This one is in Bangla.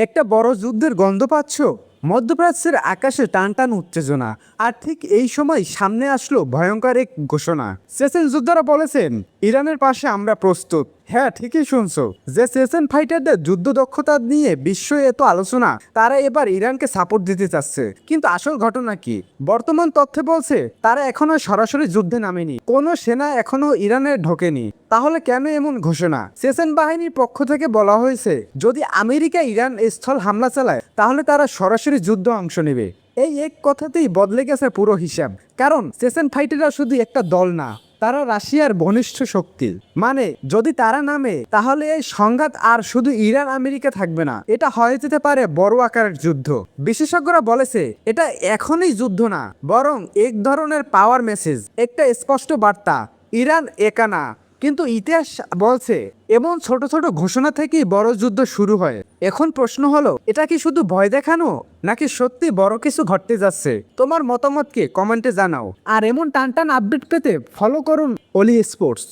একটা বড় যুদ্ধের গন্ধ পাচ্ছ? মধ্যপ্রাচ্যের আকাশে টানটান উত্তেজনা। আর ঠিক এই সময় সামনে আসলো ভয়ঙ্কর এক ঘোষণা। চেচেন যোদ্ধারা বলেছেন, ইরানের পাশে আমরা প্রস্তুত। হ্যাঁ, ঠিকই শুনছো। যে চেচেন ফাইটারদের যুদ্ধ দক্ষতা নিয়ে বিশ্বে এত আলোচনা, তারা এবার ইরানকে সাপোর্ট দিতে চাচ্ছে। কিন্তু আসল ঘটনা কি? বর্তমান তথ্যে বলছে তারা এখনো সরাসরি যুদ্ধে নামেনি, কোনো সেনা এখনো ইরানে ঢোকেনি। তাহলে কেন এমন ঘোষণা? চেচেন বাহিনীর পক্ষ থেকে বলা হয়েছে, যদি আমেরিকা ইরান স্থল হামলা চালায় তাহলে তারা সরাসরি যুদ্ধ অংশ নেবে। এই এক কথাতেই বদলে গেছে পুরো হিসাব। কারণ চেচেন ফাইটাররা শুধু একটা দল না, তারা রাশিয়ার ঘনিষ্ঠ শক্তি। মানে যদি তারা নামে তাহলে এই সংঘাত আর শুধু ইরান আমেরিকা থাকবে না, এটা হয়ে যেতে পারে বড় আকারের যুদ্ধ। বিশেষজ্ঞরা বলেছে এটা এখনই যুদ্ধ না, বরং এক ধরনের পাওয়ার মেসেজ, একটা স্পষ্ট বার্তা। ইরান একা না, কিন্তু ইতিহাস বলছে এমন ছোট ছোট ঘোষণা থেকেই বড় যুদ্ধ শুরু হয়। এখন প্রশ্ন হলো, এটা কি শুধু ভয় দেখানো, নাকি সত্যি বড় কিছু ঘটতে যাচ্ছে? তোমার মতামতকে কমেন্টে জানাও। আর এমন টান টান আপডেট পেতে ফলো করুন অলি স্পোর্টস।